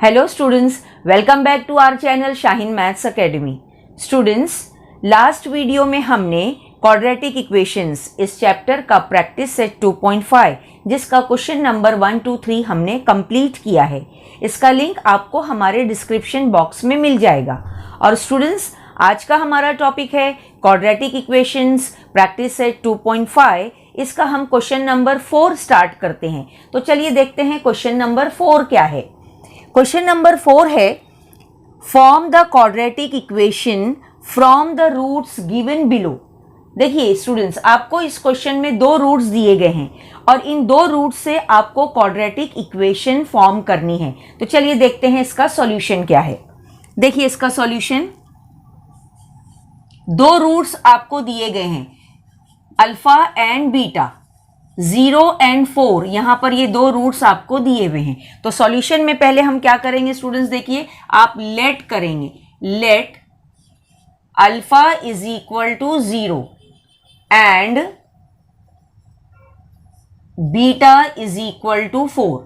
Hello students, welcome back to our channel Shaheen maths academy. Students, last video में हमने quadratic equations इस chapter का practice set 2.5 जिसका question number 1, 2, 3 हमने complete किया है। इसका लिंक आपको हमारे डिस्क्रिप्शन बॉक्स में मिल जाएगा। और स्टूडेंट्स, आज का हमारा टॉपिक है क्वाड्रेटिक इक्वेशंस प्रैक्टिस सेट 2.5। इसका हम क्वेश्चन नंबर 4 स्टार्ट करते हैं। तो चलिए देखते हैं क्वेश्चन नंबर 4 क्या है। क्वेश्चन नंबर 4 है, form the quadratic equation from the roots given below. देखिए स्टूडेंट्स, आपको इस क्वेश्चन में दो रूट्स दिए गए हैं और इन दो रूट्स से आपको क्वाड्रेटिक इक्वेशन फॉर्म करनी है। तो चलिए देखते हैं इसका सॉल्यूशन क्या है। देखिए इसका सॉल्यूशन, दो रूट्स आपको दिए गए हैं, अल्फा एंड बीटा, 0 एंड 4, यहां पर ये दो रूट्स आपको दिए हुए हैं। तो सॉल्यूशन में पहले हम क्या करेंगे स्टूडेंट्स, देखिए आप लेट करेंगे, let alpha is equal to 0 and beta is equal to 4।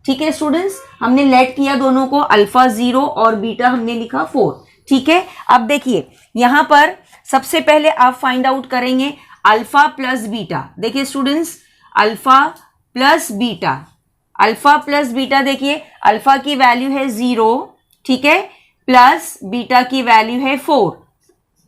ठीक है स्टूडेंट्स, हमने लेट किया दोनों को, अल्फा 0 और बीटा हमने लिखा 4। ठीक है, अब देखिए यहां पर सबसे पहले आप फाइंड आउट करेंगे अल्फा प्लस बीटा। देखिए students, alpha plus beta, alpha plus beta, देखिए अल्फा की वैल्यू है 0, ठीक है, प्लस बीटा की वैल्यू है 4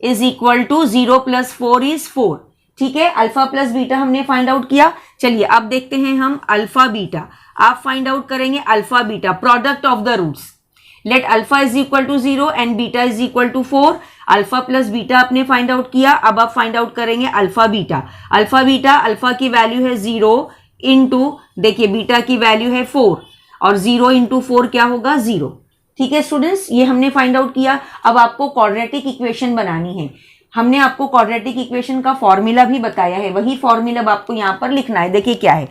is equal to 0 plus 4 is 4। ठीक है, अल्फा प्लस बीटा हमने फाइंड आउट किया। चलिए अब देखते हैं हम अल्फा बीटा। आप फाइंड आउट करेंगे alpha beta, product of the roots. Let alpha is equal to 0 and beta is equal to 4। Alpha plus beta आपने फाइंड आउट किया। अब आप फाइंड आउट करेंगे alpha beta. Alpha beta, alpha की value है 0 into, देखिए beta की value है 4 और 0 इंटू 4 क्या होगा, 0। ठीक है स्टूडेंट्स, ये हमने फाइंड आउट किया। अब आपको क्वाड्रेटिक इक्वेशन बनानी है। हमने आपको क्वाड्रेटिक इक्वेशन का फॉर्मूला भी बताया है, वही फॉर्मूला अब आपको यहां पर लिखना है। देखिए क्या है,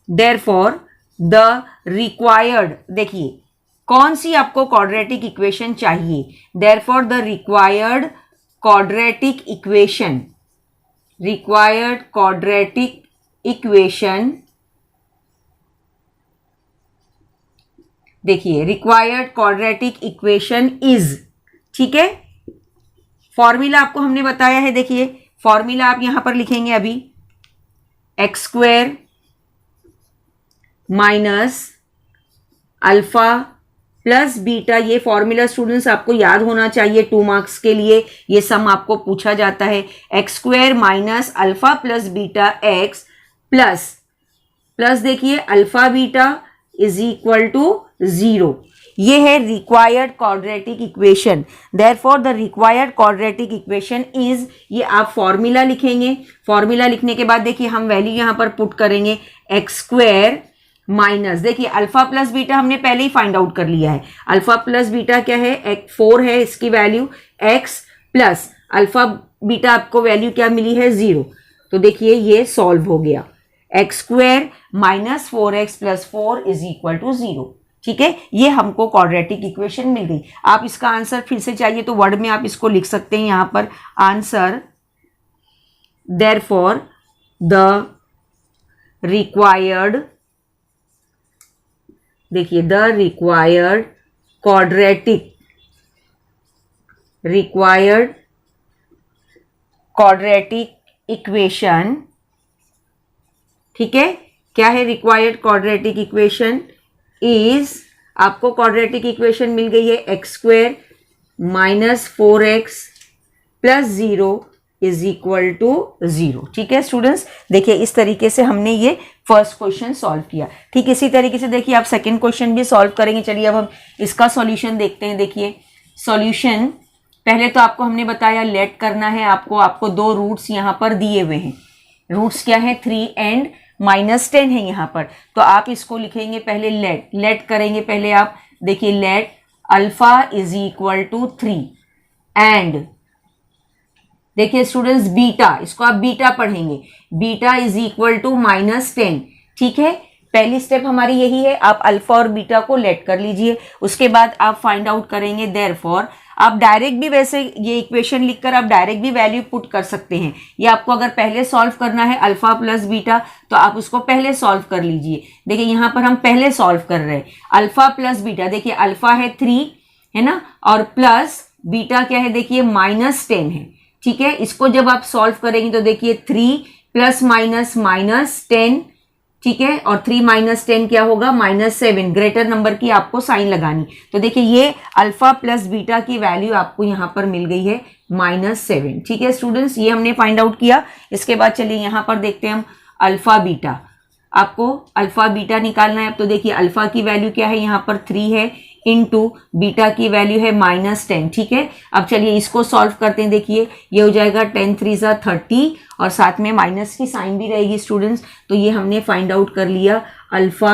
देयरफॉर द रिक्वायर्ड, देखिए कौन सी आपको क्वाड्रेटिक इक्वेशन चाहिए। Therefore the required quadratic equation, देखिए रिक्वायर्ड क्वाड्रेटिक इक्वेशन इज, ठीक है, फॉर्मूला आपको हमने बताया है। देखिए फॉर्मूला आप यहां पर लिखेंगे अभी, x square minus alpha plus beta. ये फॉर्मूला स्टूडेंट्स आपको याद होना चाहिए, 2 मार्क्स के लिए ये सम आपको पूछा जाता है। X square minus alpha plus beta x plus देखिए alpha beta is equal to 0। ये है required quadratic equation. Therefore the required quadratic equation is, ये आप फॉर्मूला लिखेंगे। फॉर्मूला लिखने के बाद देखिए हम वैल्यू यहां पर पुट करेंगे, एक्स स्क्वायर माइनस, देखिए अल्फा प्लस बीटा हमने पहले ही फाइंड आउट कर लिया है। अल्फा प्लस बीटा क्या है, 4 है इसकी value, x plus alpha beta आपको वैल्यू क्या मिली है, 0। तो देखिए ये सॉल्व हो गया, x square minus 4x plus 4 is equal to 0। ठीक है, ये हमको क्वाड्रेटिक इक्वेशन मिल गई। आप इसका आंसर फिर से चाहिए तो वर्ड में आप इसको लिख सकते हैं यहां पर, आंसर देयरफॉर द रिक्वायर्ड, देखिए द रिक्वायर्ड क्वाड्रेटिक इक्वेशन, ठीक है, क्या है रिक्वायर्ड क्वाड्रेटिक इक्वेशन इज, आपको क्वाड्रेटिक इक्वेशन मिल गई है, x square minus 4x plus 0 is equal to 0। ठीक है स्टूडेंट्स, देखिए इस तरीके से हमने ये फर्स्ट क्वेश्चन सॉल्व किया। ठीक इसी तरीके से देखिए आप सेकंड क्वेश्चन भी सॉल्व करेंगे। चलिए अब हम इसका सॉल्यूशन देखते हैं। देखिए सॉल्यूशन, पहले तो आपको हमने बताया लेट करना है आपको दो रूट्स यहाँ पर दिए हुए हैं। रूट्स क्या है, 3 एंड -10 है यहाँ पर। तो आप इसको लिखेंगे पहले लेट करेंगे पहले आप, देखिए let alpha is equal to 3 and, देखिए स्टूडेंट्स बीटा, इसको आप बीटा पढ़ेंगे, बीटा इज इक्वल टू -10। ठीक है, पहली स्टेप हमारी यही है, आप अल्फा और बीटा को लेट कर लीजिए। उसके बाद आप फाइंड आउट करेंगे देयरफॉर आप डायरेक्ट भी वैसे ये इक्वेशन लिखकर आप डायरेक्ट भी वैल्यू पुट कर सकते हैं। ये आपको अगर पहले सॉल्व करना है अल्फा प्लस बीटा तो आप उसको पहले सॉल्व कर लीजिए। देखिए यहाँ पर हम पहले सॉल्व कर रहे हैं अल्फा प्लस बीटा। देखिए अल्फा है 3 है ना, और प्लस बीटा क्या है, देखिए -10 है। ठीक है, इसको जब आप सॉल्व करेंगे तो देखिए 3 प्लस माइनस -10, ठीक है, और 3 माइनस 10 क्या होगा, -7। ग्रेटर नंबर की आपको साइन लगानी। तो देखिए ये अल्फा प्लस बीटा की वैल्यू आपको यहाँ पर मिल गई है -7। ठीक है स्टूडेंट्स, ये हमने फाइंड आउट किया। इसके बाद चलिए यहाँ पर देखते हैं हम अल्फा बीटा। आपको अल्फा बीटा निकालना है। अब तो देखिए अल्फा की वैल्यू क्या है, यहाँ पर 3 है, इनटू बीटा की वैल्यू है -10। ठीक है, अब चलिए इसको सॉल्व करते हैं। देखिए ये हो जाएगा 10 3 ज़ा 30 और साथ में माइनस की साइन भी रहेगी स्टूडेंट्स। तो ये हमने फाइंड आउट कर लिया अल्फा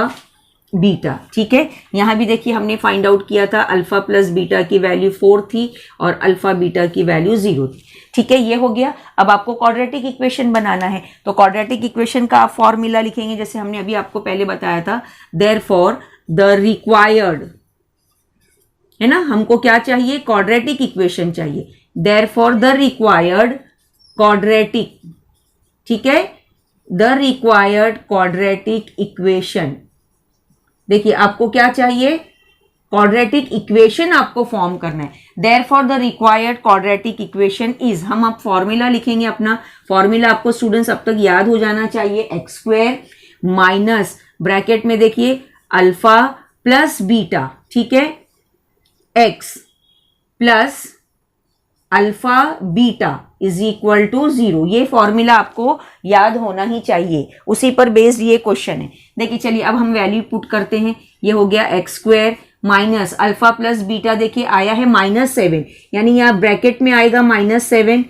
बीटा। ठीक है, यहाँ भी देखिए हमने फाइंड आउट किया था अल्फा प्लस बीटा की वैल्यू 4 थी और अल्फा बीटा की वैल्यू 0 थी। ठीक है, ये हो गया। अब आपको क्वाड्रेटिक इक्वेशन बनाना है। तो क्वाड्रेटिक इक्वेशन का आप फॉर्मूला लिखेंगे जैसे हमने अभी आपको पहले बताया था, देयरफॉर द रिक्वायर्ड, है ना, हमको क्या चाहिए, क्वाड्रेटिक इक्वेशन चाहिए। देयरफॉर द रिक्वायर्ड क्वाड्रेटिक, ठीक है, द रिक्वायर्ड क्वाड्रेटिक इक्वेशन। देखिए आपको क्या चाहिए, क्वाड्रेटिक इक्वेशन आपको फॉर्म करना है। Therefore the required quadratic equation is, हम अब फॉर्मूला लिखेंगे। अपना फॉर्मूला आपको स्टूडेंट्स अब तक याद हो जाना चाहिए, x² माइनस ब्रैकेट में देखिए अल्फा प्लस बीटा, ठीक है, x plus alpha beta is equal to 0। ये फॉर्मूला आपको याद होना ही चाहिए, उसी पर बेस्ड ये क्वेश्चन है। देखिए चलिए अब हम वैल्यू पुट करते हैं। ये हो गया x² minus alpha plus beta, देखिए आया है -7, यानी यहाँ ब्रैकेट में आएगा -7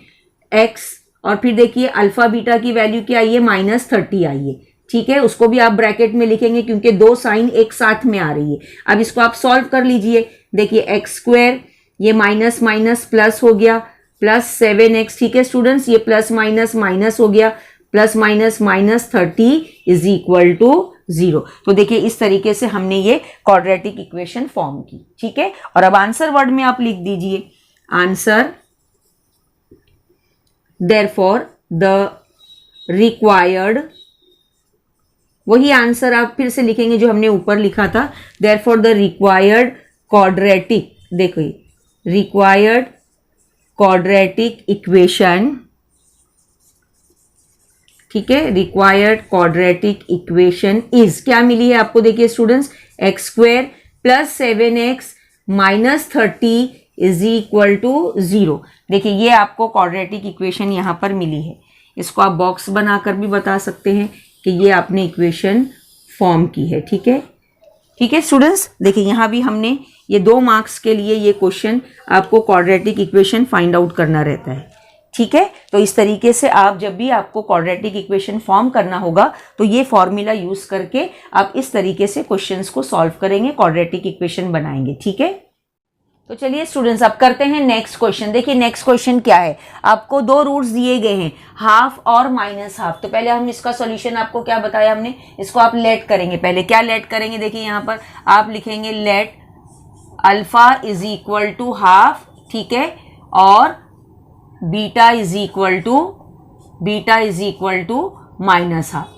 x, और फिर देखिए अल्फा बीटा की वैल्यू क्या आई है, -30 आई है। ठीक है, उसको भी आप ब्रैकेट में लिखेंगे क्योंकि दो साइन एक साथ में आ रही है। अब इसको आप सॉल्व कर लीजिए। देखिए x², ये माइनस माइनस प्लस हो गया, प्लस 7x। ठीक है स्टूडेंट्स, ये प्लस माइनस माइनस हो गया, plus minus -30 is equal to 0। तो देखिए इस तरीके से हमने ये क्वाड्रेटिक इक्वेशन फॉर्म की। ठीक है, और अब आंसर वर्ड में आप लिख दीजिए आंसर, देयरफॉर द रिक्वायर्ड, वही आंसर आप फिर से लिखेंगे जो हमने ऊपर लिखा था, देयरफॉर द रिक्वायर्ड क्वाड्रेटिक, देखो रिक्वायर्ड क्वाड्रेटिक इक्वेशन, ठीक है, रिक्वायर्ड क्वाड्रेटिक इक्वेशन इज, क्या मिली है आपको, देखिए students x² plus 7x minus 30 is equal to 0। देखिए ये आपको क्वाड्रेटिक इक्वेशन यहां पर मिली है। इसको आप बॉक्स बनाकर भी बता सकते हैं कि ये आपने इक्वेशन फॉर्म की है। ठीक है, ठीक है स्टूडेंट्स, देखिए यहाँ भी हमने ये 2 मार्क्स के लिए ये क्वेश्चन आपको क्वाड्रेटिक इक्वेशन फाइंड आउट करना रहता है। ठीक है, तो इस तरीके से आप जब भी आपको क्वाड्रेटिक इक्वेशन फॉर्म करना होगा तो ये फॉर्मूला यूज करके आप इस तरीके से क्वेश्चंस को सॉल्व करेंगे, क्वाड्रेटिक इक्वेशन बनाएंगे। ठीक है, तो चलिए स्टूडेंट्स अब करते हैं नेक्स्ट क्वेश्चन। देखिए नेक्स्ट क्वेश्चन क्या है, आपको 2 रूट्स दिए गए हैं, हाफ और -हाफ। तो पहले हम इसका सॉल्यूशन आपको क्या बताया हमने, इसको आप लेट करेंगे। पहले क्या लेट करेंगे, देखिए यहाँ पर आप लिखेंगे let alpha is equal to half, ठीक है, और beta is equal to -half.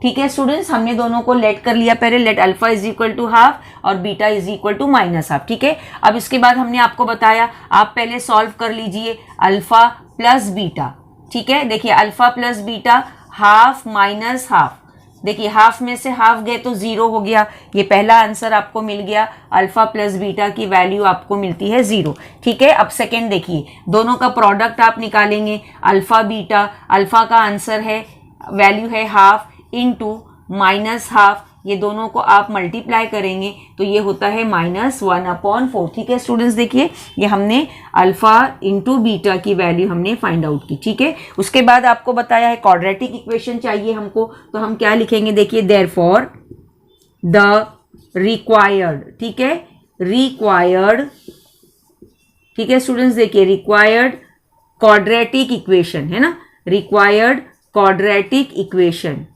ठीक है स्टूडेंट्स, हमने दोनों को लेट कर लिया। पहले let alpha is equal to half और beta is equal to -half. ठीक है, अब इसके बाद हमने आपको बताया आप पहले सॉल्व कर लीजिए अल्फा प्लस बीटा। ठीक है, देखिए alpha plus beta half minus half, देखिए हाफ में से हाफ गए तो 0 हो गया। ये पहला आंसर आपको मिल गया, अल्फा प्लस बीटा की वैल्यू आपको मिलती है 0। ठीक है, अब सेकेंड देखिए, दोनों का प्रोडक्ट आप निकालेंगे, अल्फा बीटा, अल्फा का आंसर है वैल्यू है हाफ इंटू -हाफ, ये दोनों को आप मल्टीप्लाई करेंगे तो ये होता है -1/4। ठीक है स्टूडेंट्स, देखिए ये हमने अल्फा इंटू बीटा की वैल्यू हमने फाइंड आउट की। ठीक है, उसके बाद आपको बताया है क्वाड्रेटिक इक्वेशन चाहिए हमको, तो हम क्या लिखेंगे, देखिए देयरफॉर द रिक्वायर्ड, ठीक है, रिक्वायर्ड, ठीक है स्टूडेंट्स, देखिए रिक्वायर्ड क्वाड्रेटिक इक्वेशन है ना, रिक्वायर्ड क्वाड्रेटिक इक्वेशन।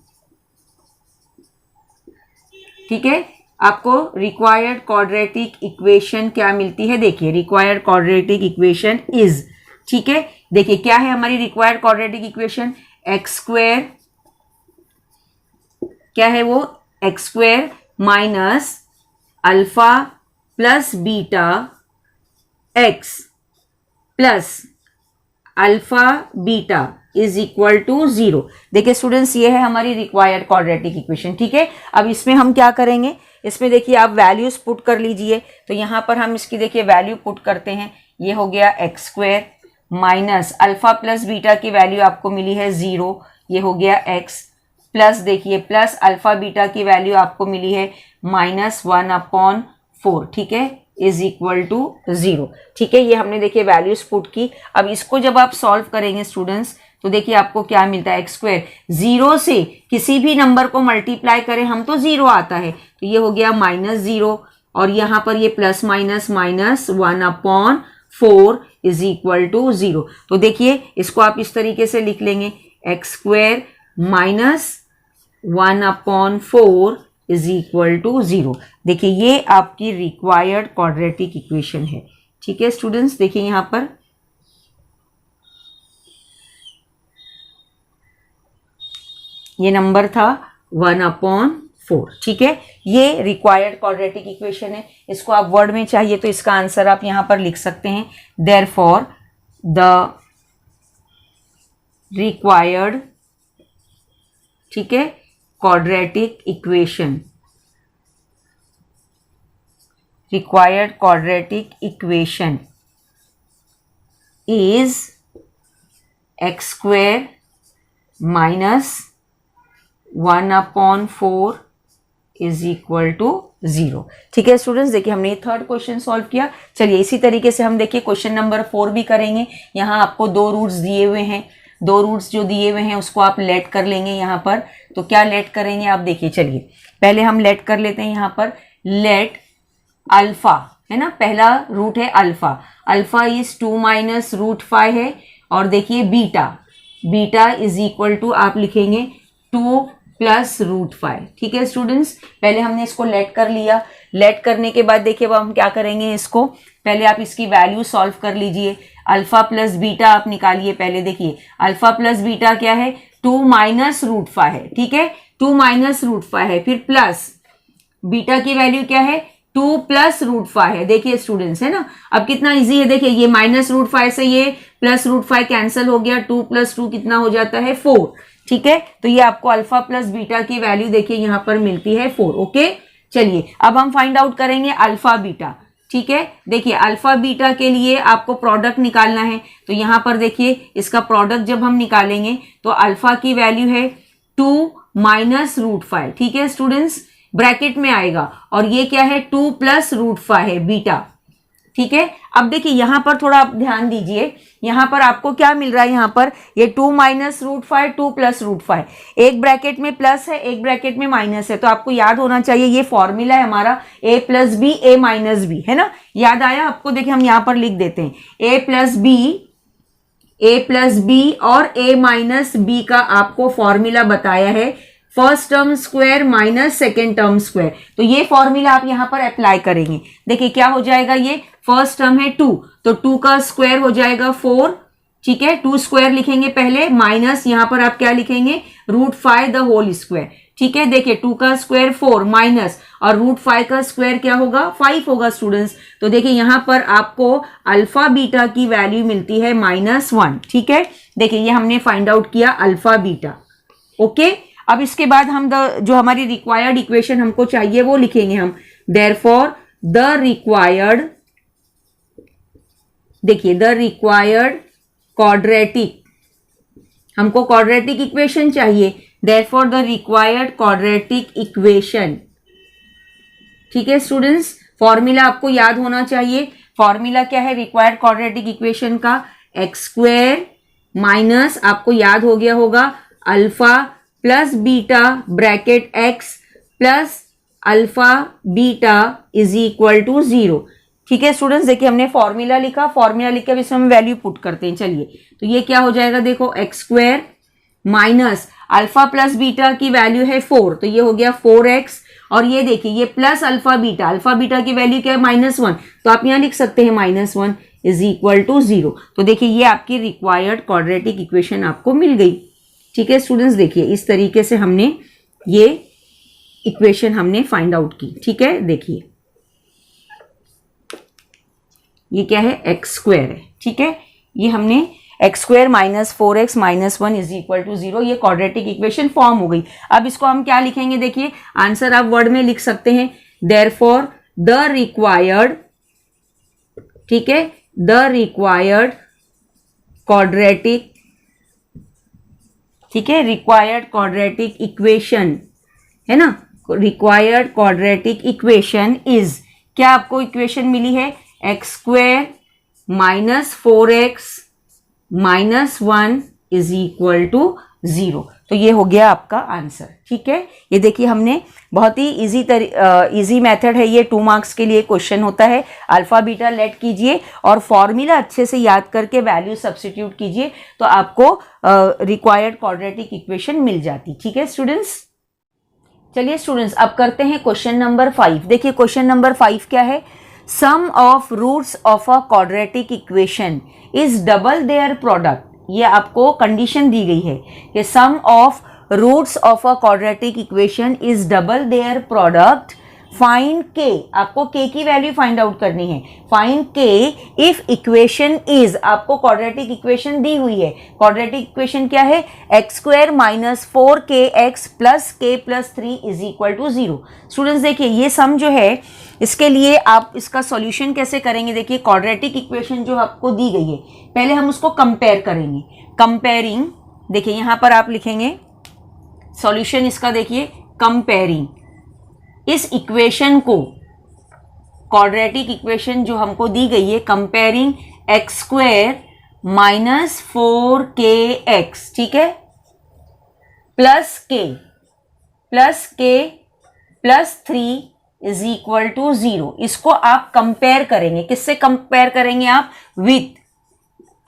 ठीक है, आपको रिक्वायर्ड क्वाड्रेटिक इक्वेशन क्या मिलती है, देखिए रिक्वायर्ड क्वाड्रेटिक इक्वेशन इज, ठीक है, देखिए क्या है हमारी required quadratic equation, x square, क्या है वो, x square minus alpha plus beta x plus alpha beta is equal to 0। देखिए स्टूडेंट्स, ये है हमारी रिक्वायर्ड क्वाड्रेटिक इक्वेशन, ठीक है। अब इसमें हम क्या करेंगे, इसमें देखिए आप वैल्यूज पुट कर लीजिए। तो यहाँ पर हम इसकी देखिए वैल्यू पुट करते हैं। ये हो गया x square minus alpha plus beta की वैल्यू आपको मिली है 0, ये हो गया एक्स, प्लस देखिए प्लस अल्फा बीटा की वैल्यू आपको मिली है -1/4, ठीक है, इज इक्वल टू 0, ठीक है। ये हमने देखिए वैल्यूज पुट की। अब इसको जब आप सॉल्व करेंगे स्टूडेंट्स, तो देखिए आपको क्या मिलता है, एक्स स्क्वायर 0 से किसी भी नंबर को मल्टीप्लाई करें हम तो 0 आता है, तो ये हो गया -0 और यहाँ पर ये plus minus -1/4 is equal to 0। तो देखिए इसको आप इस तरीके से लिख लेंगे, x square -1/4 is equal to 0। देखिए ये आपकी रिक्वायर्ड क्वाड्रेटिक इक्वेशन है, ठीक है स्टूडेंट्स। देखिए यहाँ पर ये नंबर था 1/4, ठीक है। ये रिक्वायर्ड क्वाड्रेटिक इक्वेशन है। इसको आप वर्ड में चाहिए तो इसका आंसर आप यहां पर लिख सकते हैं, देयरफॉर द रिक्वायर्ड, ठीक है, quadratic equation, required quadratic equation is x square minus 1/4 is equal to 0, ठीक है स्टूडेंट्स। देखिए हमने ये थर्ड क्वेश्चन सॉल्व किया। चलिए इसी तरीके से हम देखिए क्वेश्चन नंबर 4 भी करेंगे। यहाँ आपको 2 रूट्स दिए हुए हैं, 2 रूट्स जो दिए हुए हैं उसको आप लेट कर लेंगे यहाँ पर। तो क्या लेट करेंगे आप देखिए, चलिए पहले हम लेट कर लेते हैं यहाँ पर। लेट अल्फा है ना, पहला रूट है अल्फा, अल्फा इज 2 माइनस √5 है। और देखिए beta, beta is equal to आप लिखेंगे 2 प्लस √5, ठीक है स्टूडेंट्स। पहले हमने इसको लेट कर लिया। लेट करने के बाद देखिए अब हम क्या करेंगे, इसको पहले आप इसकी वैल्यू सॉल्व कर लीजिए। अल्फा प्लस बीटा आप निकालिए पहले। देखिए अल्फा प्लस बीटा क्या है, 2 माइनस √5 है, ठीक है, 2 माइनस √5 है, फिर प्लस बीटा की वैल्यू क्या है, 2 प्लस √5 है। देखिए स्टूडेंट्स है ना, अब कितना इजी है, देखिए ये माइनस √5 से ये प्लस √5 कैंसिल हो गया, 2 + 2 कितना हो जाता है 4, ठीक है। तो ये आपको अल्फा प्लस बीटा की वैल्यू देखिए यहाँ पर मिलती है 4, ओके। चलिए अब हम फाइंड आउट करेंगे अल्फा बीटा, ठीक है। देखिए अल्फा बीटा के लिए आपको प्रोडक्ट निकालना है। तो यहाँ पर देखिए इसका प्रोडक्ट जब हम निकालेंगे तो अल्फा की वैल्यू है 2 माइनस √5, ठीक है स्टूडेंट्स, ब्रैकेट में आएगा। और ये क्या है, 2 प्लस √5 है बीटा, ठीक है। अब देखिए यहाँ पर थोड़ा आप ध्यान दीजिए, यहाँ पर आपको क्या मिल रहा है, यहाँ पर ये 2 माइनस √5, 2 प्लस √5, एक ब्रैकेट में प्लस है, एक ब्रैकेट में माइनस है। तो आपको याद होना चाहिए ये फॉर्मूला है हमारा a plus b a minus b, है ना, याद आया आपको। देखिए हम यहाँ पर लिख देते हैं a प्लस बी और a माइनस बी का आपको फॉर्मूला बताया है, first term square minus second term square. तो ये फॉर्मूला आप यहां पर अप्लाई करेंगे। देखिए क्या हो जाएगा, ये फर्स्ट टर्म है 2, तो 2 का स्क्वायर हो जाएगा 4, ठीक है, 2 स्क्वायर लिखेंगे पहले, माइनस यहां पर आप क्या लिखेंगे, √5 द होल स्क्वायर, ठीक है। देखिए 2 का स्क्वायर 4 माइनस और √5 का स्क्वायर क्या होगा, 5 होगा स्टूडेंट्स। तो देखिए यहां पर आपको अल्फा बीटा की वैल्यू मिलती है -1, ठीक है। देखिए ये हमने फाइंड आउट किया अल्फा बीटा, ओके। अब इसके बाद हम जो हमारी रिक्वायर्ड इक्वेशन हमको चाहिए वो लिखेंगे हम, देयरफॉर द रिक्वायर्ड, देखिए द रिक्वायर्ड क्वाड्रेटिक, हमको क्वाड्रेटिक इक्वेशन चाहिए, therefore the required quadratic equation, ठीक है स्टूडेंट्स। फॉर्मूला आपको याद होना चाहिए। फॉर्मूला क्या है रिक्वायर्ड क्वाड्रेटिक इक्वेशन का, एक्स स्क्वायर माइनस आपको याद हो गया होगा alpha plus beta bracket x plus alpha beta is equal to 0, ठीक है स्टूडेंट्स। देखिए हमने फॉर्मूला लिखा, फॉर्मूला लिख के अब इसमें हम वैल्यू पुट करते हैं। चलिए तो ये क्या हो जाएगा, देखो x square minus alpha plus beta की वैल्यू है 4, तो ये हो गया 4x और ये देखिए ये प्लस अल्फा बीटा की वैल्यू क्या है -1, तो आप यहाँ लिख सकते हैं -1 इज इक्वल टू 0। तो देखिए ये आपकी रिक्वायर्ड क्वाड्रेटिक इक्वेशन आपको मिल गई। ठीक है स्टूडेंट्स, देखिए इस तरीके से हमने ये इक्वेशन हमने फाइंड आउट की। ठीक है, देखिए ये क्या है, एक्स स्क्वायर है। ठीक है, ये हमने x square minus 4x minus 1 is equal to 0, ये क्वाड्रेटिक इक्वेशन फॉर्म हो गई। अब इसको हम क्या लिखेंगे, देखिए आंसर आप वर्ड में लिख सकते हैं, देयरफॉर द रिक्वायर्ड, ठीक है, द रिक्वायर्ड क्वाड्रेटिक, ठीक है, रिक्वायर्ड क्वाड्रेटिक इक्वेशन है ना, रिक्वायर्ड क्वाड्रेटिक इक्वेशन इज, क्या आपको इक्वेशन मिली है, x square minus 4x minus 1 is equal to 0। तो ये हो गया आपका आंसर। ठीक है, ये देखिए हमने बहुत ही इजी मेथड है ये, 2 मार्क्स के लिए क्वेश्चन होता है। अल्फा बीटा लेट कीजिए और फॉर्मूला अच्छे से याद करके वैल्यू सब्स्टिट्यूट कीजिए तो आपको रिक्वायर्ड क्वाड्रेटिक इक्वेशन मिल जाती। ठीक है स्टूडेंट्स, चलिए स्टूडेंट्स अब करते हैं क्वेश्चन नंबर 5। देखिए क्वेश्चन नंबर 5 क्या है, sum of roots of a quadratic equation is double their product. ये आपको कंडीशन दी गई है कि sum of roots of a quadratic equation is double their product, find k, आपको के की वैल्यू फाइंड आउट करनी है। Find k if equation is, आपको क्वाड्रेटिक इक्वेशन दी हुई है। क्वाड्रेटिक इक्वेशन क्या है, x square minus 4kx plus k plus 3 is equal to 0। Students देखिए ये सम जो है, इसके लिए आप इसका सॉल्यूशन कैसे करेंगे, देखिए क्वाड्रेटिक इक्वेशन जो आपको दी गई है पहले हम उसको कंपेयर करेंगे। कंपेयरिंग, देखिए यहां पर आप लिखेंगे सॉल्यूशन इसका, देखिए कंपेयरिंग इस इक्वेशन को, क्वाड्रेटिक इक्वेशन जो हमको दी गई है, comparing x square minus 4kx, ठीक है, plus k plus 3 is equal to 0। इसको आप कंपेयर करेंगे, किससे कंपेयर करेंगे आप, विथ,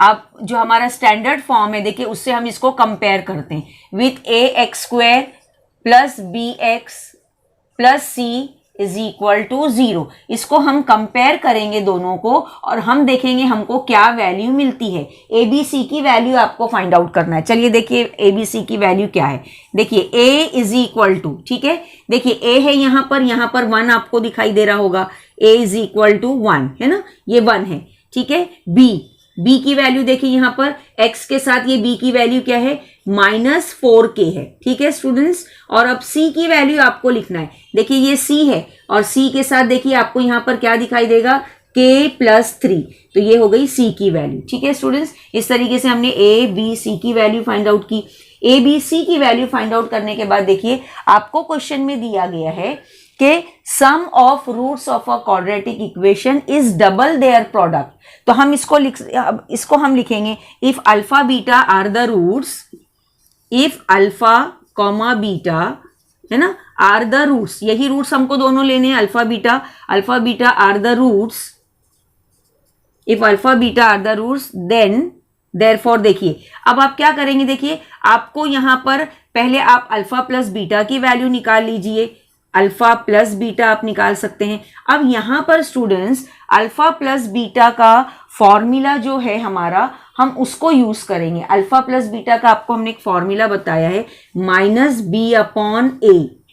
आप जो हमारा स्टैंडर्ड फॉर्म है देखिए उससे हम इसको कंपेयर करते हैं, with ax square plus bx plus c is equal to 0। इसको हम कंपेयर करेंगे दोनों को और हम देखेंगे हमको क्या वैल्यू मिलती है। ए बी सी की वैल्यू आपको फाइंड आउट करना है। चलिए देखिए ए बी सी की वैल्यू क्या है, देखिए a इज इक्वल टू, ठीक है, देखिए a है यहाँ पर 1 आपको दिखाई दे रहा होगा, a इज इक्वल टू 1 है ना, ये 1 है। ठीक है, b की वैल्यू देखिए यहाँ पर x के साथ ये b की वैल्यू क्या है, -4k है। ठीक है स्टूडेंट्स, और अब c की वैल्यू आपको लिखना है। देखिए ये c है और c के साथ देखिए आपको यहाँ पर क्या दिखाई देगा, k प्लस 3, तो ये हो गई c की वैल्यू। ठीक है स्टूडेंट्स, इस तरीके से हमने a b c की वैल्यू फाइंड आउट की। a b c की वैल्यू फाइंड आउट करने के बाद देखिए आपको क्वेश्चन में दिया गया है कि sum of roots of a quadratic equation is double their product. तो हम इसको हम लिखेंगे, if alpha beta are the roots, if alpha comma beta है ना आर द रूट्स, यही रूट्स हमको दोनों लेने हैं, alpha beta are the roots, if alpha beta are the roots then therefore, देखिए अब आप क्या करेंगे, देखिए आपको यहां पर पहले आप अल्फा प्लस बीटा की वैल्यू निकाल लीजिए, अल्फा प्लस बीटा आप निकाल सकते हैं। अब यहां पर स्टूडेंट्स अल्फा प्लस बीटा का फॉर्मूला जो है हमारा, हम उसको यूज करेंगे। अल्फा प्लस बीटा का आपको हमने एक फॉर्मूला बताया है, -b/a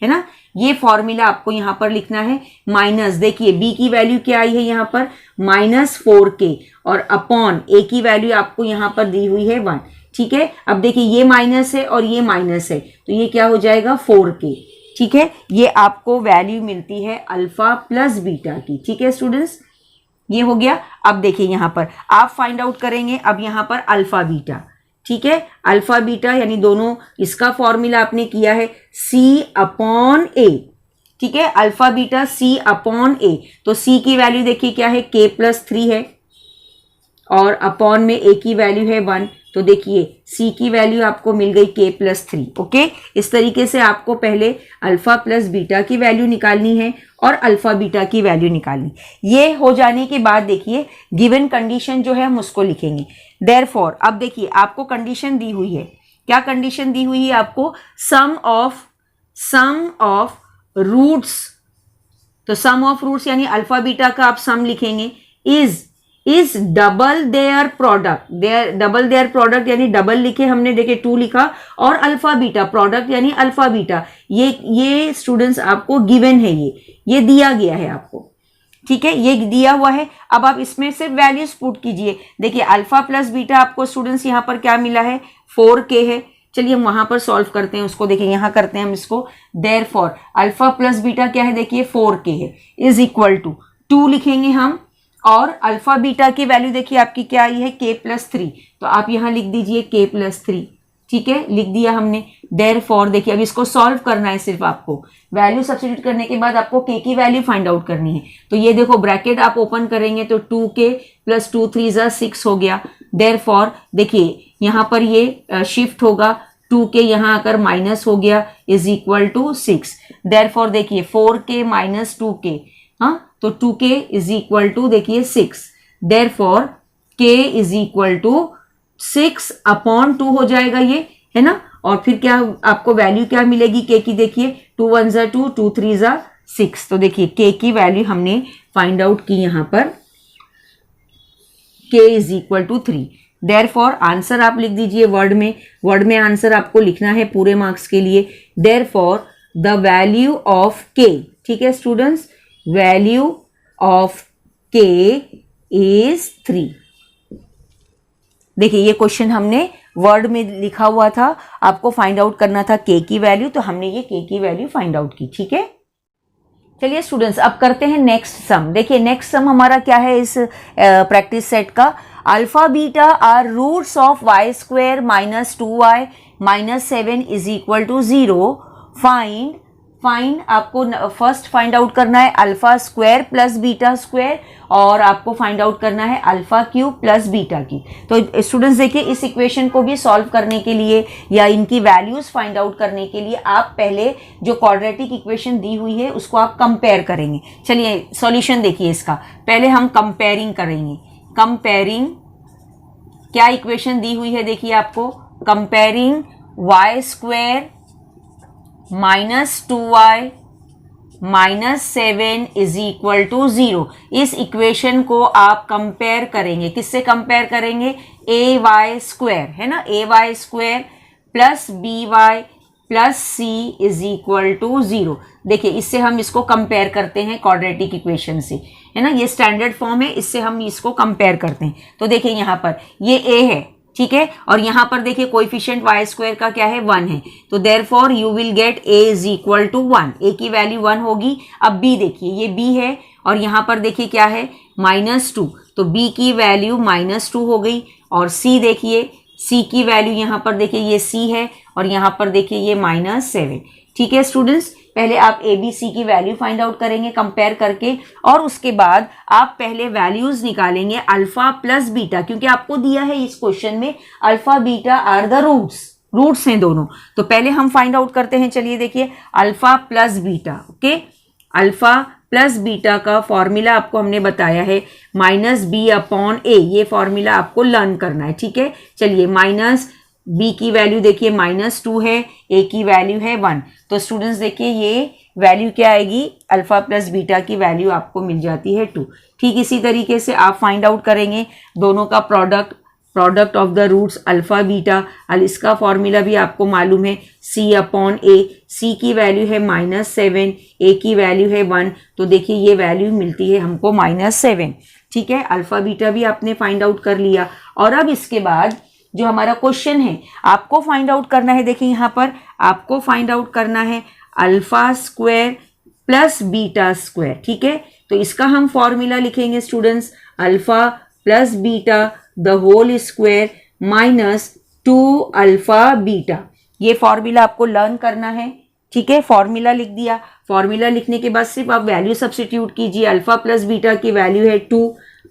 है ना, ये फॉर्मूला आपको यहां पर लिखना है। माइनस, देखिए b की वैल्यू क्या आई है यहाँ पर -4k और अपॉन a की वैल्यू आपको यहाँ पर दी हुई है 1। ठीक है, अब देखिए ये माइनस है और ये माइनस है तो ये क्या हो जाएगा 4k। ठीक है, ये आपको वैल्यू मिलती है अल्फा प्लस बीटा की। ठीक है स्टूडेंट्स, ये हो गया। अब देखिए यहां पर आप फाइंड आउट करेंगे अब यहां पर अल्फा बीटा। ठीक है, अल्फा बीटा यानी दोनों, इसका फॉर्मूला आपने किया है c/a। ठीक है, अल्फा बीटा c/a, तो c की वैल्यू देखिए क्या है, k प्लस 3 है और अपॉन में a की वैल्यू है 1, तो देखिए c की वैल्यू आपको मिल गई k प्लस 3। ओके, इस तरीके से आपको पहले अल्फा प्लस बीटा की वैल्यू निकालनी है और अल्फा बीटा की वैल्यू निकालनी। ये हो जाने के बाद देखिए गिवन कंडीशन जो है हम उसको लिखेंगे। देयरफॉर, अब देखिए आपको कंडीशन दी हुई है, क्या कंडीशन दी हुई है आपको, सम ऑफ रूट्स, तो सम ऑफ रूट्स यानी अल्फा बीटा का आप सम लिखेंगे, is double their product, double their product यानी डबल लिखे हमने, देखिए 2 लिखा, और अल्फा बीटा प्रोडक्ट यानी अल्फा बीटा, ये स्टूडेंट्स आपको गिवन है, ये दिया गया है आपको, ठीक है, ये दिया हुआ है। अब आप इसमें से वैल्यूज पुट कीजिए। देखिए अल्फा प्लस बीटा आपको स्टूडेंट्स यहाँ पर क्या मिला है, 4k है। चलिए हम वहां पर सॉल्व करते हैं उसको, देखिए यहां करते हैं हम इसको। देयरफॉर अल्फा प्लस बीटा क्या है, देखिए 4k है, इज इक्वल टू 2 लिखेंगे हम, और अल्फा बीटा की वैल्यू देखिए आपकी क्या आई है, k+3, तो आप यहां लिख दीजिए k+3, ठीक है, लिख दिया हमने। देयरफॉर देखिए अब इसको सॉल्व करना है, सिर्फ आपको वैल्यू सब्स्टिट्यूट करने के बाद आपको k की वैल्यू फाइंड आउट करनी है। तो ये देखो ब्रैकेट आप ओपन करेंगे तो 2k + 2 3 6 हो गया। देयरफॉर देखिए यहाँ पर ये शिफ्ट होगा, 2k यहाँ आकर माइनस हो गया, इज इक्वल टू 6। देयरफॉर देखिए 4k - 2k, हाँ, तो 2k इज इक्वल टू देखिए 6। Therefore k is equal to 6/2 हो जाएगा ये, है ना। और फिर क्या आपको वैल्यू क्या मिलेगी k की, देखिए 2 × 1 = 2, 2 × 3 = 6। तो देखिए k की वैल्यू हमने फाइंड आउट की यहाँ पर, k is equal to 3। Therefore answer आप लिख दीजिए वर्ड में आंसर आपको लिखना है पूरे मार्क्स के लिए। Therefore the value of k, ठीक है students, value of k is 3। देखिए ये क्वेश्चन हमने वर्ड में लिखा हुआ था, आपको फाइंड आउट करना था k की वैल्यू, तो हमने ये k की वैल्यू फाइंड आउट की, ठीक है। चलिए स्टूडेंट्स अब करते हैं नेक्स्ट सम। देखिए नेक्स्ट सम हमारा क्या है इस प्रैक्टिस सेट का, alpha beta are roots of y² - 2y - 7 is equal to 0। Find आपको फर्स्ट फाइंड आउट करना है alpha square plus beta square, और आपको फाइंड आउट करना है अल्फा क्यूब प्लस बीटा की। तो स्टूडेंट्स देखिए इस इक्वेशन को भी सॉल्व करने के लिए या इनकी वैल्यूज फाइंड आउट करने के लिए आप पहले जो क्वाड्रेटिक इक्वेशन दी हुई है उसको आप कंपेयर करेंगे। चलिए सॉल्यूशन देखिए इसका, पहले हम कंपेयरिंग करेंगे। कंपेयरिंग क्या इक्वेशन दी हुई है, देखिए आपको, comparing y² - 2y - 7 is equal to 0। इस इक्वेशन को आप कंपेयर करेंगे, किससे कंपेयर करेंगे, ay² है ना, ay² plus by plus c is equal to 0। देखिए इससे हम इसको कंपेयर करते हैं क्वाड्रेटिक इक्वेशन से, है ना, ये स्टैंडर्ड फॉर्म है, इससे हम इसको कंपेयर करते हैं। तो देखिए यहाँ पर ये a है, ठीक है, और यहाँ पर देखिए कोएफिशिएंट y² का क्या है, 1 है, तो therefore you will get a is equal to 1, a की वैल्यू 1 होगी। अब b देखिए, ये b है, और यहाँ पर देखिए क्या है, -2, तो b की वैल्यू -2 हो गई। और c देखिए, c की वैल्यू यहाँ पर देखिए ये c है, और यहाँ पर देखिए ये -7। ठीक है स्टूडेंट्स, पहले आप ए बी सी की वैल्यू फाइंड आउट करेंगे कंपेयर करके, और उसके बाद आप पहले वैल्यूज निकालेंगे अल्फा प्लस बीटा, क्योंकि आपको दिया है इस क्वेश्चन में alpha beta are the roots हैं दोनों। तो पहले हम फाइंड आउट करते हैं, चलिए देखिए alpha plus beta. Okay, alpha plus beta का फॉर्मूला आपको हमने बताया है -b/a, ये फॉर्मूला आपको लर्न करना है। ठीक है, चलिए b की वैल्यू देखिए -2 है, a की वैल्यू है 1, तो स्टूडेंट्स देखिए ये वैल्यू क्या आएगी, अल्फा प्लस बीटा की वैल्यू आपको मिल जाती है 2। ठीक इसी तरीके से आप फाइंड आउट करेंगे दोनों का product of the roots alpha beta, इसका फॉर्मूला भी आपको मालूम है c/a, c की वैल्यू है -7, a की वैल्यू है 1, तो देखिए ये वैल्यू मिलती है हमको -7। ठीक है, अल्फा बीटा भी आपने फाइंड आउट कर लिया। और अब इसके बाद जो हमारा क्वेश्चन है आपको फाइंड आउट करना है, देखिए यहाँ पर आपको फाइंड आउट करना है alpha square plus beta square. ठीक है, तो इसका हम फॉर्मूला लिखेंगे students, alpha plus beta the whole square -2 alpha beta, ये फॉर्मूला आपको लर्न करना है। ठीक है, फॉर्मूला लिख दिया, फॉर्मूला लिखने के बाद सिर्फ आप वैल्यू सब्स्टिट्यूट कीजिए। अल्फा प्लस बीटा की वैल्यू है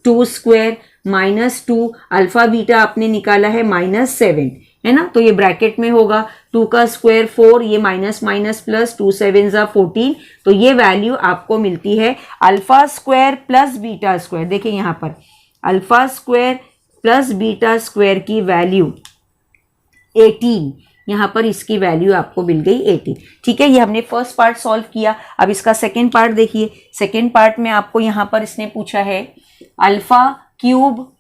2 स्क्वायर -2 अल्फा बीटा आपने निकाला है -7, है ना, तो ये ब्रैकेट में होगा 2 का स्क्वायर 4, ये माइनस प्लस 2 7 = 14, तो ये वैल्यू आपको मिलती है alpha square plus beta square. देखिए यहाँ पर alpha square plus beta square की वैल्यू 18, यहाँ पर इसकी वैल्यू आपको मिल गई 18। ठीक है, ये हमने फर्स्ट पार्ट सॉल्व किया। अब इसका सेकेंड पार्ट देखिए। सेकेंड पार्ट में आपको यहाँ पर इसने पूछा है alpha cube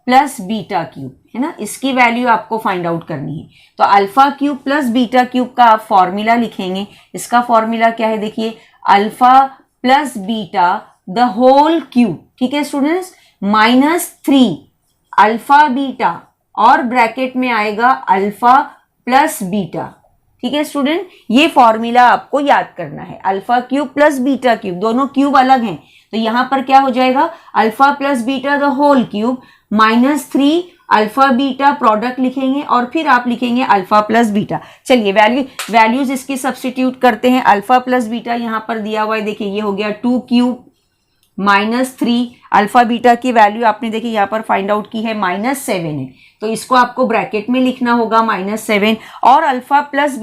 plus beta cube, है ना, इसकी वैल्यू आपको फाइंड आउट करनी है। तो alpha cube plus beta cube का आप फॉर्मूला लिखेंगे। इसका फॉर्मूला क्या है, देखिए, alpha plus beta the whole cube, ठीक है स्टूडेंट्स, -3 अल्फा बीटा और ब्रैकेट में आएगा अल्फा प्लस बीटा। ठीक है स्टूडेंट, ये फॉर्मूला आपको याद करना है। Alpha cube plus beta cube, दोनों क्यूब अलग हैं, तो यहां पर क्या हो जाएगा, alpha plus beta the whole cube -3 alpha beta, product लिखेंगे और फिर आप लिखेंगे अल्फा प्लस बीटा। चलिए वैल्यूज इसकी सब्स्टिट्यूट करते हैं। अल्फा प्लस बीटा यहां पर दिया हुआ है, देखिए ये हो गया 2 क्यूब -3 अल्फा बीटा की वैल्यू आपने देखिए यहाँ पर फाइंड आउट की है -7 है, तो इसको आपको ब्रैकेट में लिखना होगा -7। और अल्फा प्लस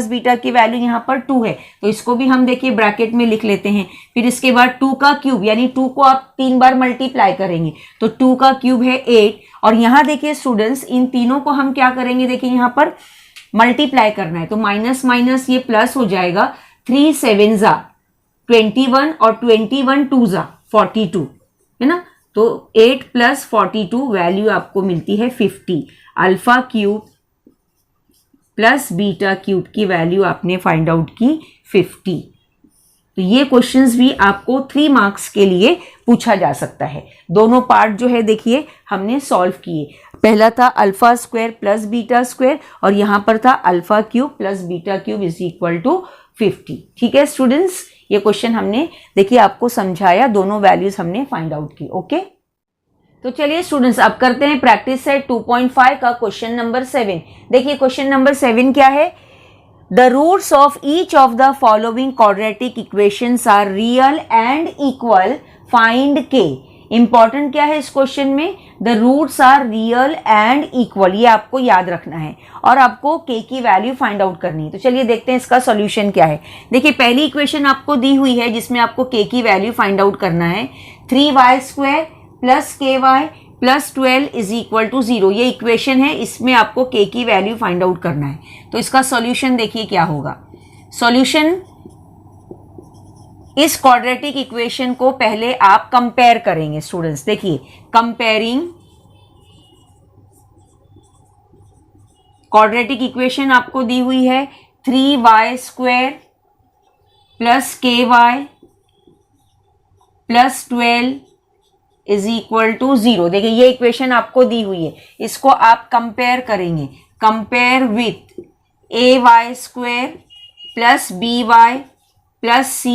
बीटा की वैल्यू यहाँ पर 2 है, तो इसको भी हम देखिए ब्रैकेट में लिख लेते हैं। फिर इसके बाद 2 का क्यूब, यानी 2 को आप 3 बार मल्टीप्लाई करेंगे, तो 2 का क्यूब है 8। और यहाँ देखिए स्टूडेंट्स, इन तीनों को हम क्या करेंगे, देखिए यहाँ पर मल्टीप्लाई करना है, तो माइनस माइनस ये प्लस हो जाएगा, 3 7 जा 21 और 21 2 जा 42, है ना, तो 8 प्लस 42 वैल्यू आपको मिलती है 50। Alpha cube plus beta cube की वैल्यू आपने फाइंड आउट की 50। तो ये क्वेश्चंस भी आपको 3 मार्क्स के लिए पूछा जा सकता है। दोनों पार्ट जो है देखिए हमने सॉल्व किए। पहला था alpha square plus beta square और यहां पर था alpha cube plus beta cube is equal to 50। ठीक है स्टूडेंट्स, ये क्वेश्चन हमने देखिए आपको समझाया, दोनों वैल्यूज हमने फाइंड आउट की। ओके, तो चलिए स्टूडेंट्स अब करते हैं प्रैक्टिस सेट 2.5 का क्वेश्चन नंबर 7। देखिए क्वेश्चन नंबर 7 क्या है, the roots of each of the following quadratic equations are real and equal, find k. Important क्या है इस क्वेश्चन में, the roots are real and equal, ये आपको याद रखना है और आपको के की वैल्यू फाइंड आउट करनी है। तो चलिए देखते हैं इसका सॉल्यूशन क्या है। देखिए पहली इक्वेशन आपको दी हुई है जिसमें आपको के की वैल्यू फाइंड आउट करना है। 3y² plus ky plus 12 is equal to 0, ये इक्वेशन है, इसमें आपको के की वैल्यू फाइंड आउट करना है। तो इसका सॉल्यूशन देखिए क्या होगा। सॉल्यूशन, इस क्वाड्रेटिक इक्वेशन को पहले आप कंपेयर करेंगे स्टूडेंट्स। देखिए कंपेयरिंग क्वाड्रेटिक इक्वेशन आपको दी हुई है 3y² plus ky plus 12 is equal to 0। देखिए ये इक्वेशन आपको दी हुई है, इसको आप कंपेयर करेंगे, compare with ay² plus by plus c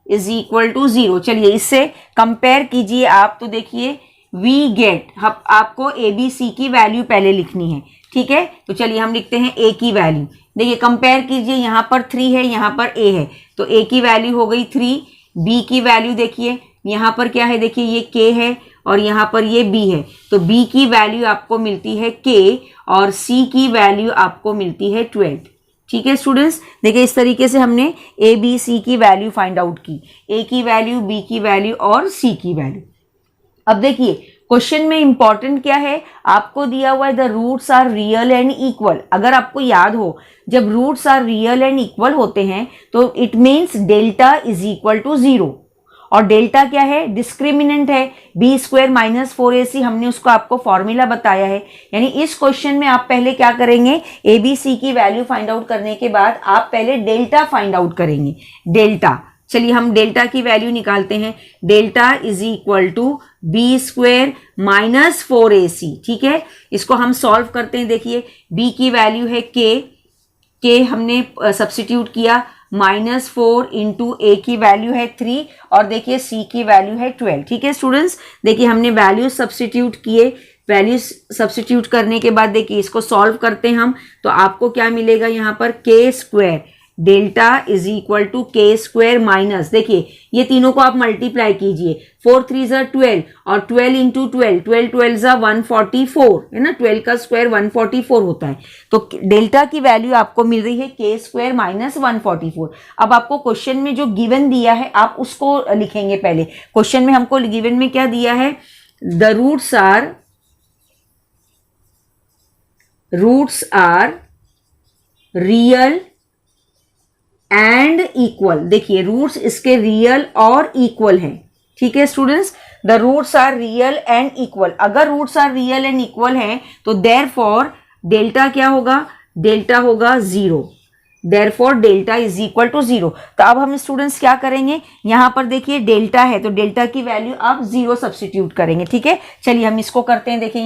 is equal to 0। चलिए इससे कंपेयर कीजिए आप, तो देखिए वी गेट, आपको ए बी सी की वैल्यू पहले लिखनी है। ठीक है, तो चलिए हम लिखते हैं ए की वैल्यू। देखिए कंपेयर कीजिए, यहाँ पर 3 है, यहाँ पर ए है, तो ए की वैल्यू हो गई 3। बी की वैल्यू देखिए यहाँ पर क्या है, देखिए ये के है और यहाँ पर ये बी है, तो बी की वैल्यू आपको मिलती है के और सी की वैल्यू आपको मिलती है 12। ठीक है स्टूडेंट्स, देखिए इस तरीके से हमने ए बी सी की वैल्यू फाइंड आउट की, ए की वैल्यू, बी की वैल्यू और सी की वैल्यू। अब देखिए क्वेश्चन में इंपॉर्टेंट क्या है, आपको दिया हुआ है the roots are real and equal. अगर आपको याद हो, जब roots are real and equal होते हैं तो it means delta is equal to 0। और डेल्टा क्या है, डिस्क्रिमिनेंट है, b² माइनस 4ac, हमने उसको आपको फॉर्मूला बताया है। यानी इस क्वेश्चन में आप पहले क्या करेंगे, ए बी सी की वैल्यू फाइंड आउट करने के बाद आप पहले डेल्टा फाइंड आउट करेंगे। डेल्टा, चलिए हम डेल्टा की वैल्यू निकालते हैं। Delta is equal to b² minus 4ac। ठीक है, इसको हम सॉल्व करते हैं। देखिए b की वैल्यू है के हमने सब्स्टिट्यूट किया, -4 इंटू ए की वैल्यू है 3 और देखिए सी की वैल्यू है 12। ठीक है स्टूडेंट्स, देखिए हमने वैल्यू सब्स्टिट्यूट किए, वैल्यू सब्स्टिट्यूट करने के बाद देखिए इसको सॉल्व करते हैं हम, तो आपको क्या मिलेगा यहाँ पर k², delta is equal to k² minus, देखिए ये तीनों को आप मल्टीप्लाई कीजिए, 4 3 ज़ा 12 और 12 इंटू 12, 12 12 ज़ा 144, है ना, 12 का स्क्वायर 144 होता है। तो डेल्टा की वैल्यू आपको मिल रही है k² माइनस 144। अब आपको क्वेश्चन में जो गिवन दिया है आप उसको लिखेंगे। पहले क्वेश्चन में हमको गिवन में क्या दिया है, the roots are real and equal. देखिए रूट्स इसके रियल और इक्वल हैं, ठीक है students, the roots are real and equal. अगर roots are real and equal हैं तो देयरफॉर डेल्टा क्या होगा, डेल्टा होगा 0, therefore delta is equal to 0। तो अब हम स्टूडेंट्स क्या करेंगे, यहां पर देखिए डेल्टा है तो डेल्टा की वैल्यू आप 0 सब्स्टिट्यूट करेंगे, ठीक है। चलिए हम इसको करते हैं। देखिए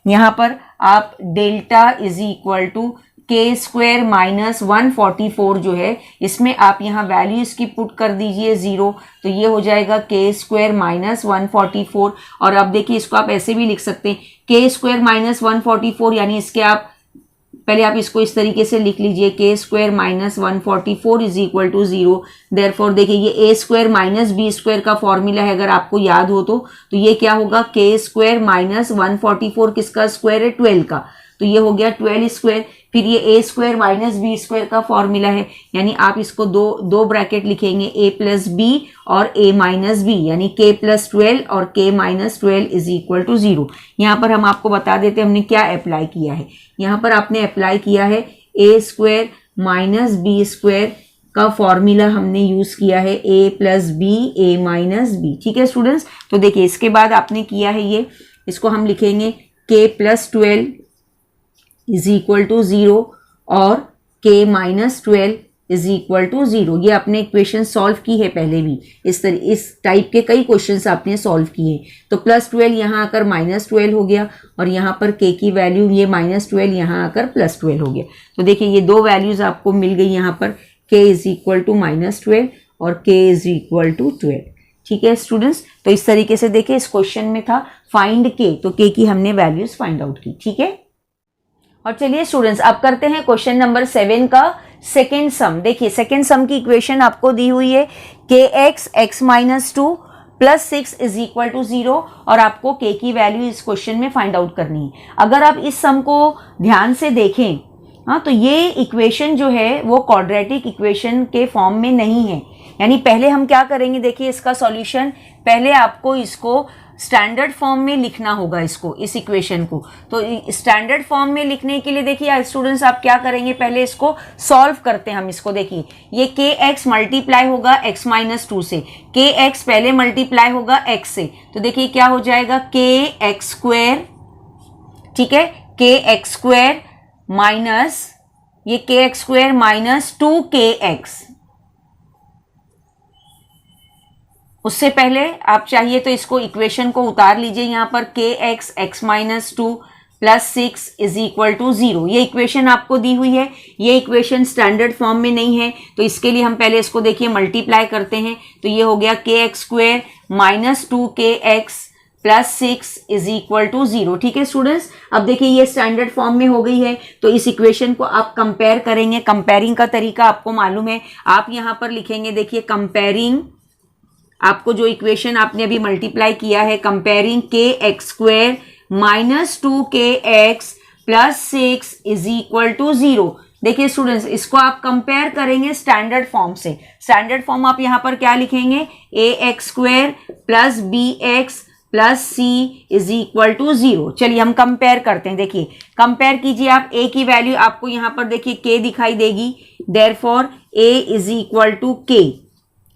यहां पर आप डेल्टा इज इक्वल टू के स्क्वायर माइनस 144 जो है, इसमें आप यहाँ वैल्यू इसकी पुट कर दीजिए 0, तो ये हो जाएगा के स्क्वायर माइनस 144। और अब देखिए इसको आप ऐसे भी लिख सकते हैं, के स्क्वायर माइनस 144, यानी इसके आप पहले आप इसको इस तरीके से लिख लीजिए, k square minus 144 is equal to 0। Therefore देखिए ये a square minus b square का फॉर्मूला है, अगर आपको याद हो तो ये क्या होगा, के स्क्वायर माइनस 144 किसका स्क्वायर है, 12 का, तो ये हो गया 12 स्क्वायर। फिर ये a square minus b square का फॉर्मूला है, यानी आप इसको दो ब्रैकेट लिखेंगे, ए प्लस बी और ए माइनस बी, यानी के प्लस 12 और के माइनस 12 इज इक्वल टू 0। यहाँ पर हम आपको बता देते हैं हमने क्या अप्लाई किया है। यहाँ पर आपने अप्लाई किया है ए स्क्वायर माइनस बी स्क्वायर का फॉर्मूला हमने यूज किया है, ए प्लस बी ए माइनस बी, ठीक है स्टूडेंट्स। तो देखिए इसके बाद आपने किया है ये, इसको हम लिखेंगे के प्लस 12 इज इक्वल टू 0 और k minus 12 is equal to 0। ये आपने इक्वेशन सॉल्व की है पहले भी, इस टाइप के कई क्वेश्चंस आपने सॉल्व किए। तो प्लस 12 यहाँ आकर माइनस 12 हो गया और यहाँ पर k की वैल्यू ये माइनस 12 यहाँ आकर प्लस 12 हो गया। तो देखिए ये दो वैल्यूज आपको मिल गई यहाँ पर, k is equal to minus 12 और k इज इक्वल टू 12, ठीक है स्टूडेंट्स। तो इस तरीके से देखिए इस क्वेश्चन में था फाइंड k, तो k की हमने वैल्यूज फाइंड आउट की, ठीक है। और चलिए स्टूडेंट्स अब करते हैं क्वेश्चन नंबर 7 का सेकेंड सम। देखिए सेकेंड सम की इक्वेशन आपको दी हुई है, k x x minus 2 plus 6 is equal to 0 और आपको k की वैल्यू इस क्वेश्चन में फाइंड आउट करनी है। अगर आप इस सम को ध्यान से देखें, हाँ, तो ये इक्वेशन जो है वो क्वाड्रेटिक इक्वेशन के फॉर्म में नहीं है। यानी पहले हम क्या करेंगे, देखिए इसका सॉल्यूशन, पहले आपको इसको स्टैंडर्ड फॉर्म में लिखना होगा, इसको इस इक्वेशन को। तो स्टैंडर्ड फॉर्म में लिखने के लिए देखिए स्टूडेंट्स आप क्या करेंगे, पहले इसको सॉल्व करते हैं हम इसको। देखिए ये के एक्स मल्टीप्लाई होगा एक्स माइनस 2 से, के एक्स पहले मल्टीप्लाई होगा एक्स से, तो देखिए क्या हो जाएगा, के एक्स स्क्वायर, ठीक है, के एक्स स्क्वायर माइनस ये के एक्स स्क्वायर माइनस 2kx। उससे पहले आप चाहिए तो इसको इक्वेशन को उतार लीजिए, यहां पर k x x minus 2 plus 6 is equal to 0। ये इक्वेशन आपको दी हुई है, ये इक्वेशन स्टैंडर्ड फॉर्म में नहीं है, तो इसके लिए हम पहले इसको देखिए मल्टीप्लाई करते हैं। तो ये हो गया k x square minus 2kx plus 6 is equal to 0, ठीक है स्टूडेंट्स। अब देखिए ये स्टैंडर्ड फॉर्म में हो गई है, तो इस इक्वेशन को आप कंपेयर करेंगे। कंपेयरिंग का तरीका आपको मालूम है, आप यहां पर लिखेंगे, देखिए कंपेयरिंग, आपको जो इक्वेशन आपने अभी मल्टीप्लाई किया है, कंपेयरिंग के x square minus 2kx plus 6 is equal to 0। देखिए स्टूडेंट्स इसको आप कंपेयर करेंगे स्टैंडर्ड फॉर्म से। स्टैंडर्ड फॉर्म आप यहां पर क्या लिखेंगे, a x square plus b x plus c is equal to 0। चलिए हम कंपेयर करते हैं। देखिए कंपेयर कीजिए आप, a की वैल्यू आपको यहां पर देखिए k दिखाई देगी, therefore a is equal to k,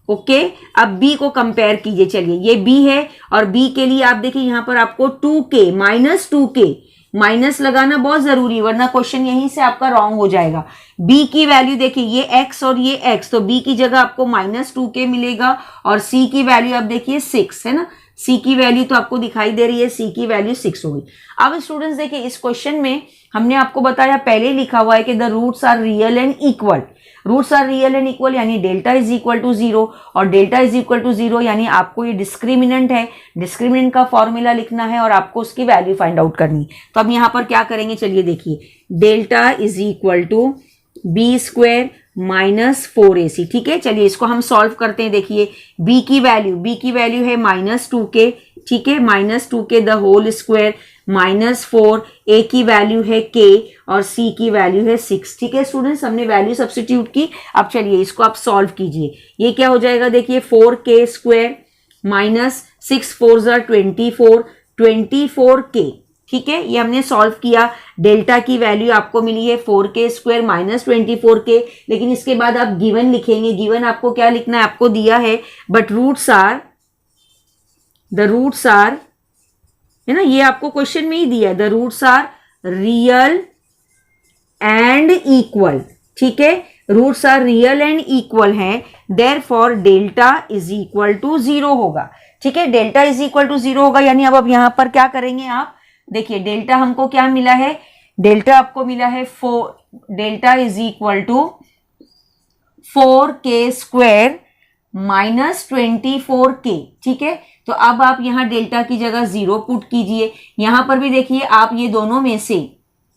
okay. अब b को कंपेयर कीजिए, चलिए ये b है और b के लिए आप देखिए यहां पर आपको 2k माइनस 2k, माइनस लगाना बहुत जरूरी है वरना क्वेश्चन यहीं से आपका रॉन्ग हो जाएगा। b की वैल्यू देखिए ये x और ये x, तो b की जगह आपको माइनस 2k मिलेगा और c की वैल्यू आप देखिए 6 है ना, c की वैल्यू तो आपको दिखाई दे रही है, c की वैल्यू 6 हो गई। अब स्टूडेंट्स देखिए इस क्वेश्चन में हमने आपको बताया, पहले लिखा हुआ है कि the roots are real and equal. Roots are real and equal यानी डेल्टा इज इक्वल टू 0 और डेल्टा इज इक्वल टू 0 यानी आपको ये डिस्क्रिमिनेंट है, डिस्क्रिमिनेंट का फॉर्मूला लिखना है और आपको उसकी वैल्यू फाइंड आउट करनी है। तो अब यहाँ पर क्या करेंगे, चलिए देखिए, delta is equal to b square minus 4ac, ठीक है। चलिए इसको हम सॉल्व करते हैं। देखिए b की वैल्यू है माइनस 2k, ठीक है, minus 2k the whole square minus 4, a की वैल्यू है k और c की वैल्यू है 6, ठीक है स्टूडेंट्स। हमने वैल्यू सब्स्टिट्यूट की। अब चलिए इसको आप सॉल्व कीजिए, ये क्या हो जाएगा, देखिए 4k स्क्वायर माइनस 6 4 24, 24k, ठीक है, ये हमने सॉल्व किया। डेल्टा की वैल्यू आपको मिली है 4k स्क्वायर माइनस 24k, लेकिन इसके बाद आप गिवन लिखेंगे। गिवन आपको क्या लिखना है, आपको दिया है but roots are, the roots are, है ना, ये आपको क्वेश्चन में ही दिया है, the roots are real and equal. ठीक है, roots are real and equal हैं, therefore delta is equal to 0 होगा। ठीक है, डेल्टा इज इक्वल टू 0 होगा, यानी अब यहां पर क्या करेंगे आप, देखिए डेल्टा हमको क्या मिला है, डेल्टा आपको मिला है 4, delta is equal to 4k square minus 24k। ठीक है, तो अब आप यहां डेल्टा की जगह 0 पुट कीजिए। यहां पर भी देखिए आप ये दोनों में से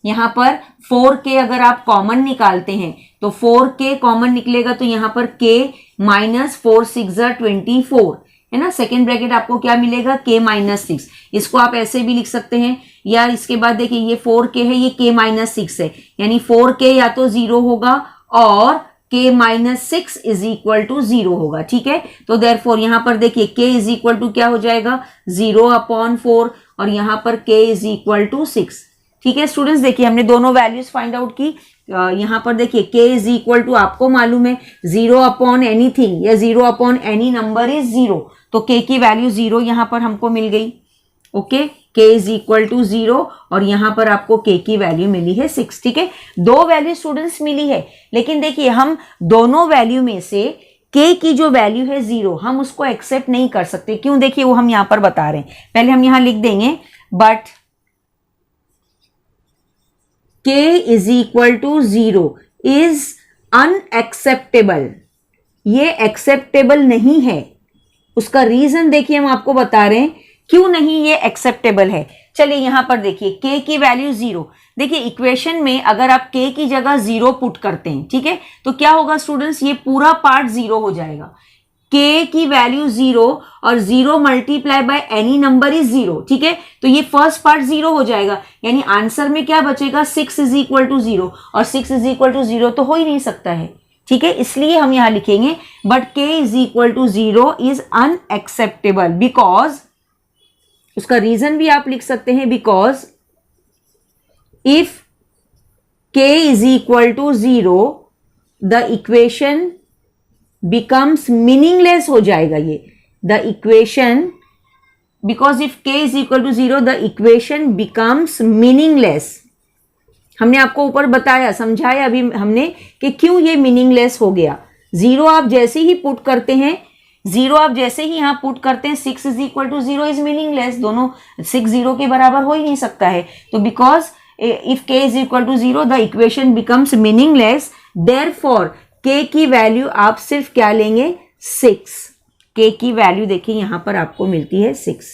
यहां पर 4k अगर आप कॉमन निकालते हैं तो 4k कॉमन निकलेगा, तो यहां पर k माइनस 4 6 24, है ना। सेकेंड ब्रैकेट आपको क्या मिलेगा, k माइनस 6। इसको आप ऐसे भी लिख सकते हैं, या इसके बाद देखिए ये 4k है, ये k माइनस 6 है, यानी 4k या तो 0 होगा और k minus 6 is equal to 0 होगा। ठीक है, तो देयरफॉर यहां पर देखिए k इज इक्वल टू क्या हो जाएगा, 0/4, और यहां पर k इज इक्वल टू 6। ठीक है स्टूडेंट्स, देखिए हमने दोनों वैल्यूज फाइंड आउट की। यहां पर देखिए k इज इक्वल टू आपको मालूम है 0/anything या 0/any नंबर इज 0, तो k की वैल्यू 0 यहां पर हमको मिल गई। Okay, k is equal to 0 और यहां पर आपको k की वैल्यू मिली है 6। ठीक है, दो वैल्यू स्टूडेंट्स मिली है, लेकिन देखिए हम दोनों वैल्यू में से k की जो वैल्यू है 0, हम उसको एक्सेप्ट नहीं कर सकते। क्यों, देखिए वो हम यहां पर बता रहे हैं। पहले हम यहां लिख देंगे, but k is equal to 0 is unacceptable, ये एक्सेप्टेबल नहीं है। उसका रीजन देखिए हम आपको बता रहे हैं क्यों नहीं ये एक्सेप्टेबल है। चलिए यहां पर देखिए k की वैल्यू 0, देखिए इक्वेशन में अगर आप k की जगह 0 पुट करते हैं, ठीक है, तो क्या होगा स्टूडेंट्स, ये पूरा पार्ट 0 हो जाएगा। k की वैल्यू 0 और 0 multiply by any number is 0। ठीक है, तो ये फर्स्ट पार्ट 0 हो जाएगा, यानी आंसर में क्या बचेगा, 6 इज इक्वल टू 0, और 6 इज इक्वल टू 0 तो हो ही नहीं सकता है। ठीक है, इसलिए हम यहां लिखेंगे but k is equal to 0 is unacceptable, because, उसका रीजन भी आप लिख सकते हैं, because if k is equal to 0 the equation becomes meaningless हो जाएगा। ये the equation, because if k is equal to 0 the equation becomes meaningless. हमने आपको ऊपर बताया, समझाया अभी हमने कि क्यों ये मीनिंगलेस हो गया। 0 आप जैसे ही पुट करते हैं, 0 आप जैसे ही यहां पुट करते हैं, 6 is equal to 0 is meaningless, दोनों 6 0 के बराबर हो ही नहीं सकता है। तो because if k is equal to 0 the equation becomes meaningless, therefore k की वैल्यू आप सिर्फ क्या लेंगे, 6। k की वैल्यू देखिए यहां पर आपको मिलती है 6।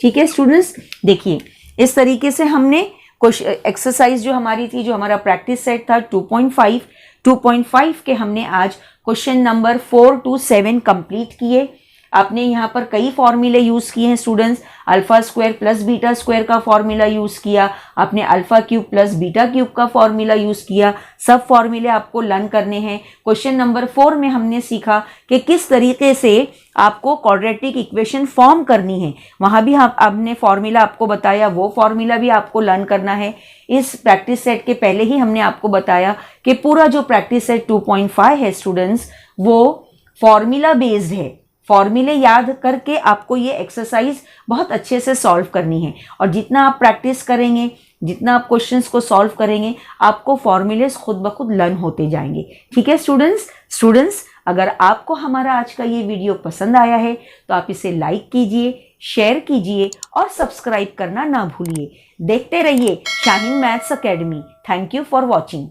ठीक है स्टूडेंट्स, देखिए इस तरीके से हमने कुछ एक्सरसाइज जो हमारी थी, जो हमारा प्रैक्टिस सेट था 2.5 के हमने आज क्वेश्चन नंबर 4 to 7 कंप्लीट किए। आपने यहाँ पर कई फॉर्मूले यूज किए हैं students, alpha square plus beta square का फॉर्मूला यूज किया, आपने alpha cube plus beta cube का फॉर्मूला यूज किया। सब फॉर्मूले आपको लर्न करने हैं। क्वेश्चन नंबर 4 में हमने सीखा कि किस तरीके से आपको क्वाड्रेटिक इक्वेशन फॉर्म करनी है, वहां भी हमने फॉर्मूला आपको बताया, वो फॉर्मूला भी आपको लर्न करना है। इस प्रैक्टिस सेट के पहले ही हमने आपको बताया कि पूरा जो प्रैक्टिस सेट 2.5 है स्टूडेंट्स, वो फॉर्मूला बेस्ड है। फॉर्मूले याद करके आपको ये एक्सरसाइज बहुत अच्छे से सॉल्व करनी है, और जितना आप प्रैक्टिस करेंगे, जितना आप क्वेश्चंस को सॉल्व करेंगे, आपको फॉर्मूलेस खुद ब खुद लर्न होते जाएंगे। ठीक है स्टूडेंट्स, अगर आपको हमारा आज का ये वीडियो पसंद आया है तो आप इसे लाइक कीजिए, शेयर कीजिए और सब्सक्राइब करना ना भूलिए। देखते रहिए Shaheen maths academy. Thank you for watching.